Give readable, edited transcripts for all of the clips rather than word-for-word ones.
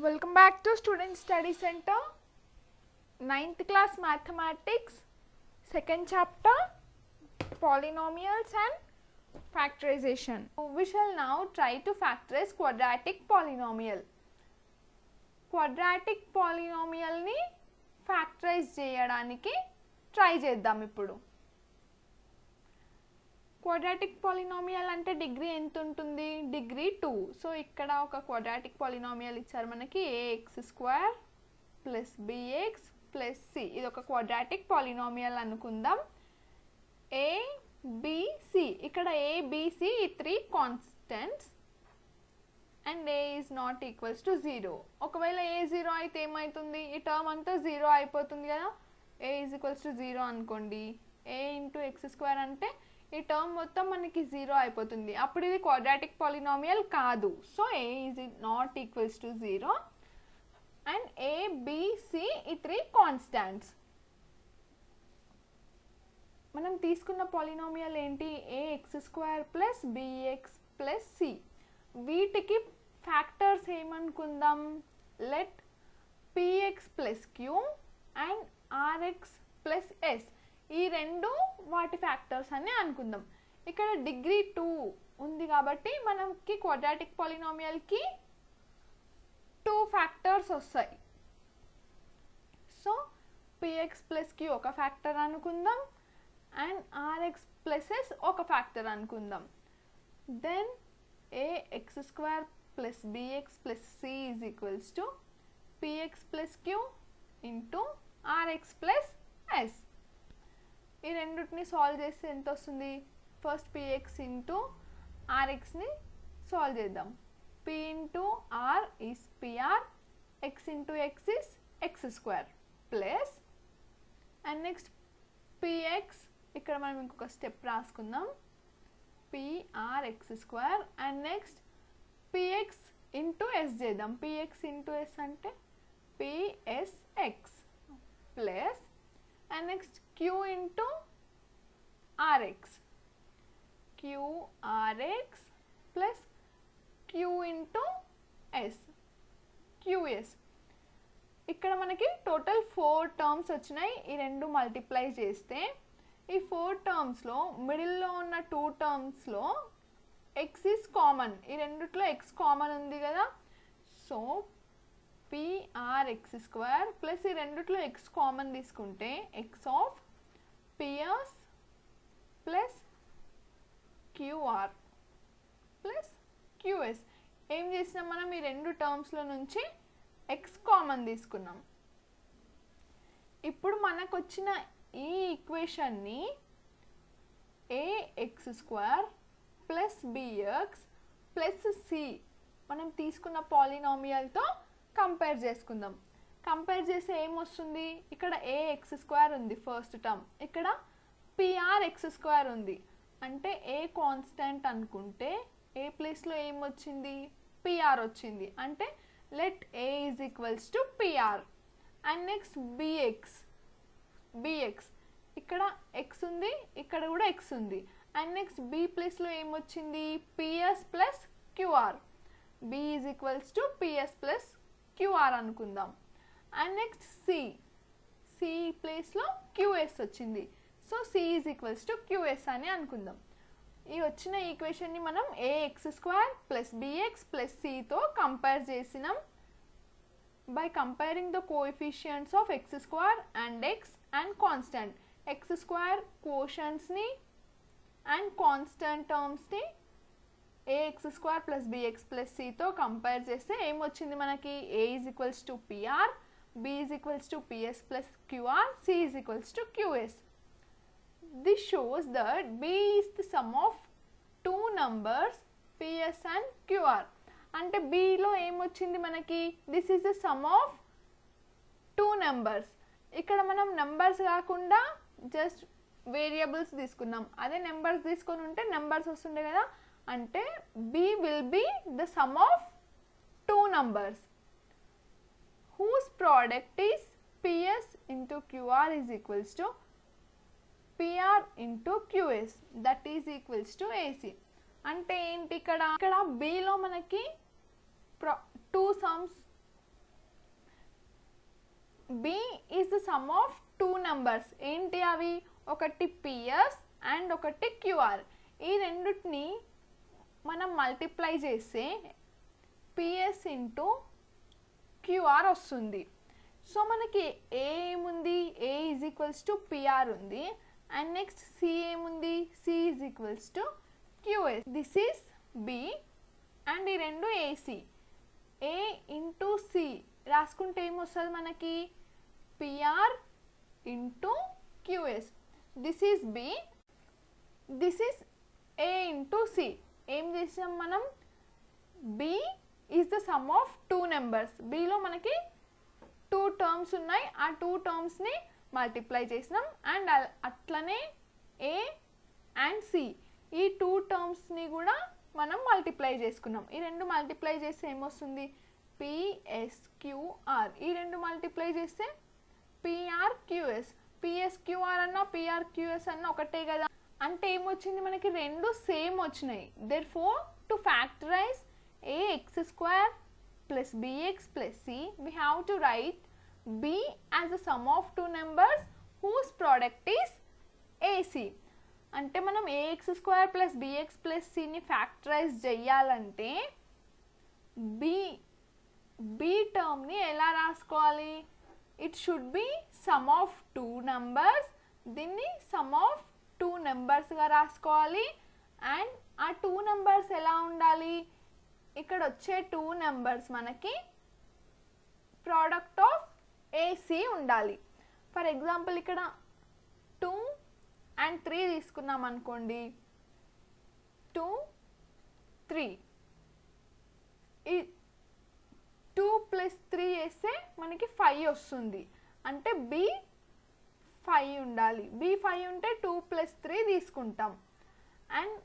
Welcome back to Student Study Center, 9th class Mathematics, 2nd chapter, Polynomials and Factorization. We shall now try to factorize quadratic polynomial. Quadratic polynomial ni factorize cheyadaniki try cheddam ippudu. Quadratic polynomial ante degree ఎంత ఉంటుంది? Degree 2. So ఇక్కడ ఒక quadratic polynomial ఇచ్చారు మనకి ax² plus bx plus c. ఇది ఒక quadratic polynomial అనుకుందాం. a b c. ఇక్కడ a b c ఈ 3 constants and a is not equals to 0. ఒకవేళ a 0 అయితే ఏమవుతుంది? ఈ టర్మ్ అంతా 0 అయిపోతుంది కదా. a is equals to 0 అనుకోండి. a into x² అంటే ఈ టర్మ్ మొత్తం మనకి 0 అయిపోతుంది. అప్పుడు ఇది క్వాడ్రాటిక్ పాలినామియల్ కాదు. So a is not equals to 0 and a b c ఈ 3 కాన్స్టాంట్స్. మనం తీసుకున్న పాలినామియల్ ఏంటి? ax² plus bx plus c. వీటికి ఫ్యాక్టర్స్ ఏమనుకుందాం? Let px plus q and rx plus s ఈ రెండు వాటి ఫ్యాక్టర్స్ అని అనుకుందాం. ఇక్కడ డిగ్రీ 2 ఉంది కాబట్టి మనకి క్వాడ్రాటిక్ పాలినామియల్ కి 2 ఫ్యాక్టర్స్ వస్తాయి. సో px plus q ఒక ఫ్యాక్టర్ అనుకుందాం అండ్ rx plus s ఒక ఫ్యాక్టర్ అనుకుందాం. Then ax² plus bx plus c is equals to px plus q into rx plus s. ఈ రెండుటిని సాల్వ్ చేస్తే ఎంత వస్తుంది? ఫస్ట్ px ఇంటూ rxని సాల్వ్ చేద్దాం. p into r is pr, x into x is x² plus and next px ఇక్కడ మనం ఇంకొక step రాసుకుందాం. prx² and next px into s చేద్దాం. px ఇంటూ s అంటే psx plus and next q into rx, qrx plus q into s, qs. ఇక్కడ మనకి total 4 terms వచ్చినాయి. ఈ రెండు మల్టిప్లై చేస్తే ఈ 4 టర్మ్స్లో మిడిల్లో ఉన్న 2 టర్మ్స్లో x ఈజ్ కామన్. ఈ రెండిట్లో x కామన్ ఉంది కదా. సో prx² ప్లస్ ఈ రెండిట్లో x కామన్ తీసుకుంటే x of ps plus qr plus qs. ఏం చేసినాం మనం? ఈ రెండు టర్మ్స్లో నుంచి x కామన్ తీసుకున్నాం. ఇప్పుడు మనకు వచ్చిన ఈ ఈక్వేషన్ని ax² plus bx plus c మనం తీసుకున్న పాలినామియల్తో కంపేర్ చేసుకుందాం. కంపేర్ చేస్తే ఏమొస్తుంది? ఇక్కడ ax² ఉంది ఫస్ట్ టర్మ్, ఇక్కడ prx² ఉంది. అంటే a కాన్స్టెంట్ అనుకుంటే a ప్లేస్లో ఏమొచ్చింది? pr వచ్చింది. అంటే let a is equals to pr and next bx ఇక్కడ x ఉంది, ఇక్కడ కూడా x ఉంది. అండ్ నెక్స్ట్ b ప్లేస్లో ఏమొచ్చింది? ps plus qr. b is equals to ps plus qr అనుకుందాం. అండ్ నెక్స్ట్ c ప్లేస్లో qs వచ్చింది. So c is equals to qs అని అనుకుందాం. ఈ వచ్చిన ఈక్వేషన్ని మనం ax² ప్లస్ bx ప్లస్ cతో కంపేర్ చేసినాం. By comparing the coefficients of x² and x and constant. x² కోషంట్స్ని అండ్ కాన్స్టెంట్ టర్మ్స్ని ax² ప్లస్ bx ప్లస్ cతో కంపేర్ చేస్తే ఏమొచ్చింది మనకి? a is equals to pr, b is equals to ps plus qr, c is equals to qs. This shows that b is the sum of 2 numbers ps and qr. అంటే bలో ఏమొచ్చింది మనకి? This is the sum of 2 numbers. ఇక్కడ మనం numbers కాకుండా just variables తీసుకున్నాం. అదే numbers తీసుకొని ఉంటే నెంబర్స్ వస్తుండే కదా. అంటే b will be the sum of 2 numbers whose product is ps into qr is equals to pr into qs, that is equals to ac. అంటే ఏంటి? ఇక్కడ b లో మనకి 2 sums B is the sum of two numbers. ఏంటి అవి? ఒకటి PS and ఒకటి QR. ఈ రెండుటిని మనం మల్టిప్లై చేస్తే PS ఇంటూ QR వస్తుంది. సో మనకి A ఏముంది? A is equals to PR ఉంది. అండ్ నెక్స్ట్ C ఏముంది? C is equals to QS. This is B and ఈ రెండు AC. A ఇంటూ C రాసుకుంటే ఏమొస్తుంది మనకి? PR into QS. This is B, this is A into C. ఏం చేసాం మనం? B is the sum of two numbers. Bలో మనకి టూ టర్మ్స్ ఉన్నాయి, ఆ టూ టర్మ్స్ని మల్టిప్లై చేసినాం. అండ్ అట్లనే A అండ్ C ఈ టూ టర్మ్స్ని కూడా మనం మల్టిప్లై చేసుకున్నాం. ఈ రెండు మల్టిప్లై చేస్తే ఏమొస్తుంది? PSQR. ఈ రెండు మల్టిప్లై చేస్తే PRQS. PSQR అన్న PRQS అన్న ఒకటే కదా. అంటే ఏమొచ్చింది మనకి? రెండు సేమ్ వచ్చినాయి. Therefore to factorise AX² plus BX plus C, we have to write B as the sum of two numbers whose product is AC. అంటే మనం AX² plus BX plus C ని ఫ్యాక్టరైజ్ చేయాలంటే B టర్మ్ని ఎలా రాసుకోవాలి? It should be some of two numbers. దీన్ని some of two నెంబర్స్గా రాసుకోవాలి. And ఆ two numbers ఎలా ఉండాలి? ఇక్కడ వచ్చే టూ నెంబర్స్ మనకి ప్రోడక్ట్ ఆఫ్ AC ఉండాలి. ఫర్ ఎగ్జాంపుల్ ఇక్కడ 2 అండ్ 3 తీసుకున్నాం అనుకోండి. 2, 3 ఈ 2 + 3 వేస్తే మనకి 5 వస్తుంది. అంటే B 5 ఉండాలి. B 5 ఉంటే 2 + 3 తీసుకుంటాం. And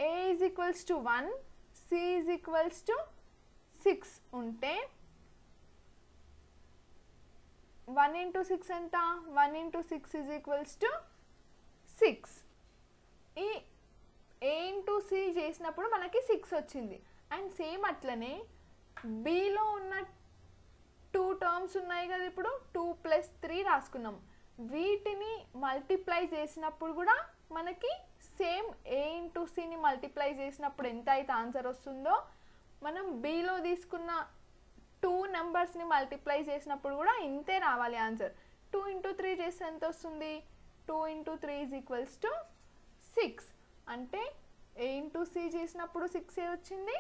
A is equals to 1, C is equals to 6 ఉంటే 1 ఇంటూ 6 ఎంత? 1 ఇంటూ 6 ఈజ్ ఈక్వల్స్ టు 6. ఈ A ఇంటూ C చేసినప్పుడు మనకి 6 వచ్చింది. అండ్ సేమ్ అట్లనే Bలో ఉన్న టూ టర్మ్స్ ఉన్నాయి కదా, ఇప్పుడు 2 + 3 రాసుకున్నాం. వీటిని మల్టిప్లై చేసినప్పుడు కూడా మనకి సేమ్ A ఇంటూ Cని మల్టిప్లై చేసినప్పుడు ఎంత అయితే ఆన్సర్ వస్తుందో, మనం Bలో తీసుకున్న టూ నెంబర్స్ని మల్టిప్లై చేసినప్పుడు కూడా ఇంతే రావాలి ఆన్సర్. 2 ఇంటూ 3 చేస్తే ఎంత వస్తుంది? 2 ఇంటూ 3 ఈజ్ ఈక్వల్స్ టు 6. అంటే A ఇంటూ C చేసినప్పుడు 6 వచ్చింది.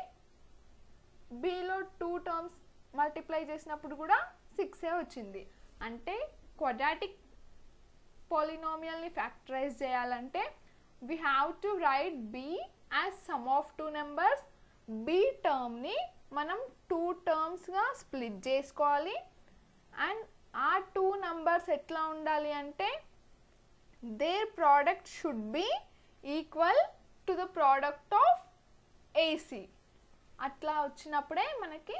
Bలో టూ టర్మ్స్ మల్టిప్లై చేసినప్పుడు కూడా 6 వచ్చింది. అంటే క్వాడ్రాటిక్ పాలినామియల్ని ఫ్యాక్టరైజ్ చేయాలంటే we have to write B as sum of two numbers. B టర్మ్ని మనం టూ టర్మ్స్గా స్ప్లిట్ చేసుకోవాలి. అండ్ ఆ టూ నంబర్స్ ఎట్లా ఉండాలి అంటే their product should be equal to the product of AC. అట్లా వచ్చినప్పుడే మనకి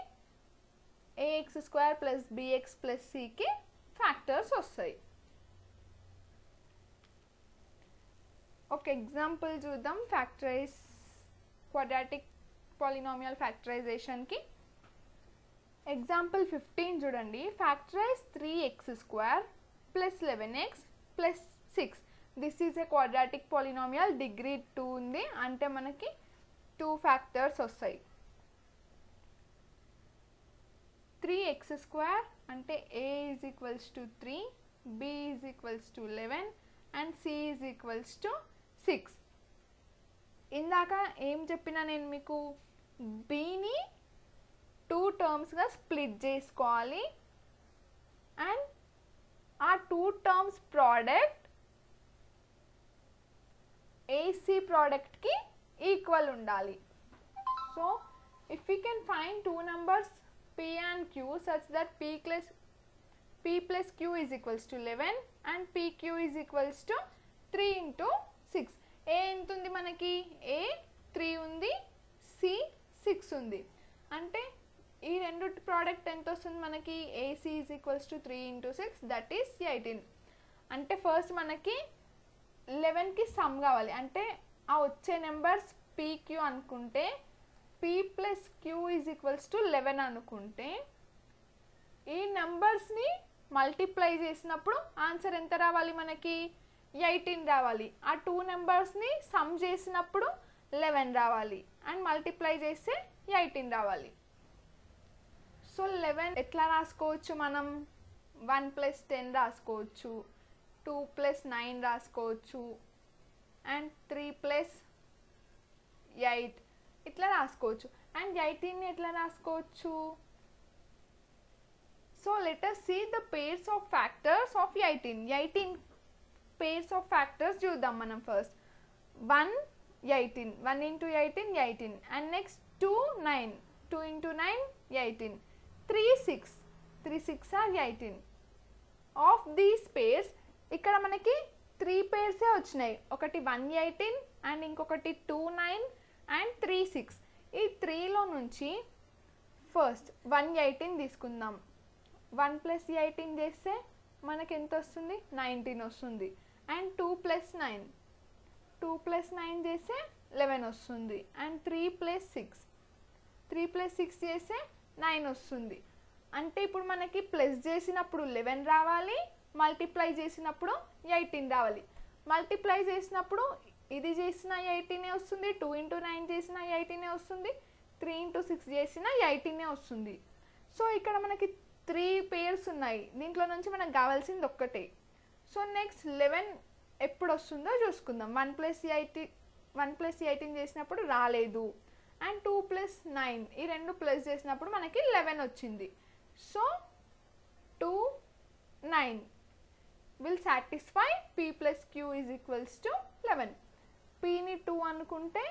AX² plus BX plus Cకి ఫ్యాక్టర్స్ వస్తాయి. ఒక ఎగ్జాంపుల్ చూద్దాం క్వాడ్రాటిక్ పాలినామియల్ ఫ్యాక్టరైజేషన్కి. ఎగ్జాంపుల్ 15 చూడండి. Factorise 3x² plus 11x plus 6. This is a quadratic polynomial. Degree 2 ఉంది. అంటే మనకి 2 ఫ్యాక్టర్స్ వస్తాయి. 3x² అంటే A is equals to 3, B is equals to 11 and C is equals to 6. ఇందాక ఏం చెప్పినా నేను మీకు? Bని టూ టర్మ్స్గా స్ప్లిట్ చేసుకోవాలి. అండ్ ఆ టూ టర్మ్స్ ప్రోడక్ట్ AC ప్రోడక్ట్కి ఈక్వల్ ఉండాలి. So if you can find two numbers P and Q such that P plus Q is equals to 11 and PQ is equals to 3 into 6. A ఎంత ఉంది మనకి? A 3 ఉంది, C 6 ఉంది. అంటే ఈ రెండు ప్రోడక్ట్ ఎంత వస్తుంది మనకి? AC is equals to 3 into 6, that is 18. అంటే ఫస్ట్ మనకి 11కి సమ్ కావాలి. అంటే ఆ వచ్చే నెంబర్స్ PQ అనుకుంటే P plus Q is equals to 11 అనుకుంటే ఈ నెంబర్స్ని మల్టిప్లై చేసినప్పుడు ఆన్సర్ ఎంత రావాలి మనకి 18 రావాలి. ఆ 2 నెంబర్స్ని సమ్ చేసినప్పుడు 11 రావాలి అండ్ మల్టిప్లై చేస్తే 18 రావాలి. సో 11 ఎట్లా రాసుకోవచ్చు మనం? 1 + 10 రాసుకోవచ్చు, 2 + 9 రాసుకోవచ్చు అండ్ 3 + 8 ఇట్లా రాసుకోవచ్చు. అండ్ 18ని ఎట్లా రాసుకోవచ్చు? So let us see the pairs of factors of 18. 18 pairs of factors చూద్దాం మనం. First 1 18, 1 into 18 18 and next 2 9, 2 into 9 18, 3 6, 3 6 are 18. Of these pairs ఇక్కడ మనకి 3 pairs వచ్చినాయి. ఒకటి 118 అండ్ ఇంకొకటి 2 9 అండ్ 3 6. ఈ 3లో నుంచి ఫస్ట్ 118 తీసుకుందాం. 1 + 18 చేస్తే మనకి ఎంత వస్తుంది? 19 వస్తుంది. అండ్ 2 + 9, 2 + 9 చేస్తే 11 వస్తుంది. అండ్ 3 + 6, 3 + 6 చేస్తే 9 వస్తుంది. అంటే ఇప్పుడు మనకి ప్లస్ చేసినప్పుడు 11 రావాలి, మల్టిప్లై చేసినప్పుడు 18 రావాలి. మల్టిప్లై చేసినప్పుడు ఇది చేసిన 18 వస్తుంది, 2 into 9 చేసిన 18 వస్తుంది, 3 into 6 చేసిన 18 వస్తుంది. సో ఇక్కడ మనకి 3 pairs ఉన్నాయి. దీంట్లో నుంచి మనకు కావాల్సింది ఒక్కటే. సో నెక్స్ట్ 11 ఎప్పుడు వస్తుందో చూసుకుందాం. 1 + 18 చేసినప్పుడు రాలేదు. అండ్ 2 + 9 ఈ రెండు ప్లస్ చేసినప్పుడు మనకి 11 వచ్చింది. So 2 9 will satisfy p + q = 11. pని 2 అనుకుంటే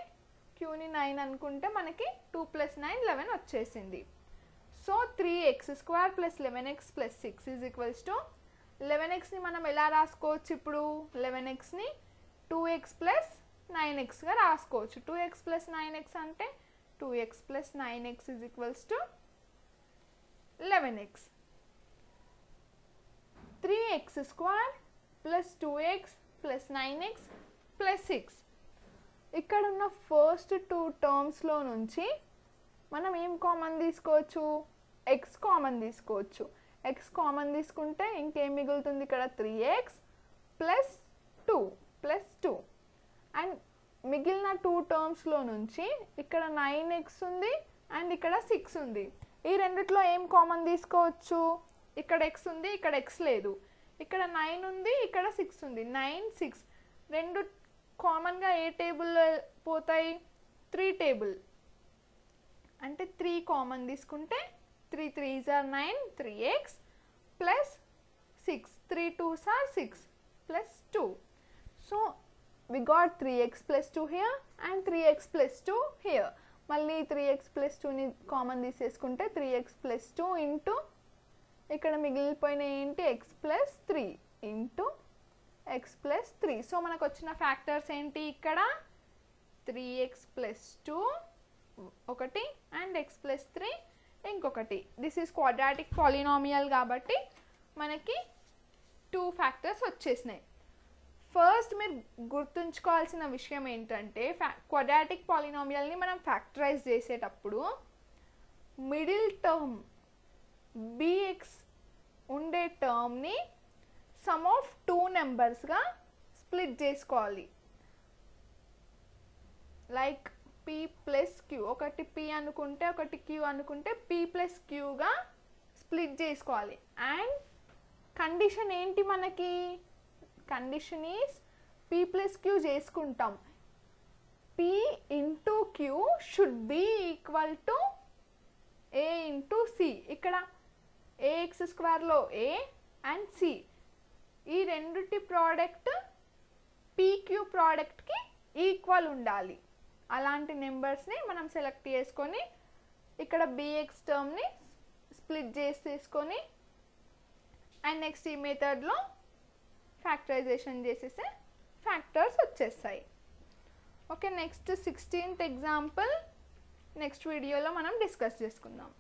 qని 9 అనుకుంటే మనకి 2 + 9 11 వచ్చేసింది. సో 3x² + 11x + 6 = 11xని మనం ఎలా రాసుకోవచ్చు? ఇప్పుడు 11xని 2x + 9xగా రాసుకోవచ్చు. 2x + 9x అంటే 2x + 9x = 11x. 3x² + 2x + 9x + 6. ఇక్కడ ఉన్న ఫస్ట్ 2 టర్మ్స్లో నుంచి మనం ఏం కామన్ తీసుకోవచ్చు? x కామన్ తీసుకోవచ్చు. x కామన్ తీసుకుంటే ఇంకేం మిగులుతుంది? ఇక్కడ 3x + 2 + 2. అండ్ మిగిలిన 2 టర్మ్స్లో నుంచి ఇక్కడ 9x ఉంది అండ్ ఇక్కడ 6 ఉంది. ఈ రెండిట్లో ఏం కామన్ తీసుకోవచ్చు? ఇక్కడ x ఉంది, ఇక్కడ x లేదు. ఇక్కడ 9 ఉంది, ఇక్కడ 6 ఉంది. 9 6 రెండు కామన్గా ఏ టేబుల్లో పోతాయి? 3 టేబుల్. అంటే 3 కామన్ తీసుకుంటే 3 3s are 9, 3x + 6, 3 2s are 6 + 2. So we got 3x + 2 here and 3x + 2 here. మళ్ళీ 3x + 2ని కామన్ తీసేసుకుంటే 3x + 2 ఇంటూ ఇక్కడ మిగిలిపోయిన ఏంటి? x + 3 into x + 3. సో మనకు వచ్చిన ఫ్యాక్టర్స్ ఏంటి? ఇక్కడ 3x + 2 ఒకటి అండ్ x + 3 ఇంకొకటి. దిస్ ఈజ్ క్వాడ్రాటిక్ పాలినామియల్ కాబట్టి మనకి 2 ఫ్యాక్టర్స్ వచ్చేసినాయి. ఫస్ట్ మీరు గుర్తుంచుకోవాల్సిన విషయం ఏంటంటే క్వాడ్రాటిక్ పాలినామియల్ని మనం ఫ్యాక్టరైజ్ చేసేటప్పుడు మిడిల్ టర్మ్ bx ఉండే టర్మ్ని సమ్ ఆఫ్ 2 నెంబర్స్గా స్ప్లిట్ చేసుకోవాలి. లైక్ p + q, ఒకటి p అనుకుంటే ఒకటి q అనుకుంటే p + qగా స్ప్లిట్ చేసుకోవాలి. అండ్ కండిషన్ ఏంటి మనకి? కండిషన్ ఈజ్ p + q చేసుకుంటాం. p into q should be equal to a into c. ఇక్కడ ax² a అండ్ c ఈ రెండుటి ప్రోడక్ట్ pq ప్రోడక్ట్కి ఈక్వల్ ఉండాలి. అలాంటి నెంబర్స్ని మనం సెలెక్ట్ చేసుకొని ఇక్కడ bx టర్మ్ని స్ప్లిట్ చేసేసుకొని అండ్ నెక్స్ట్ ఈ మెథడ్లో ఫ్యాక్టరైజేషన్ చేసేస్తే ఫ్యాక్టర్స్ వచ్చేస్తాయి. Okay, next 16th example next వీడియోలో మనం డిస్కస్ చేసుకుందాం.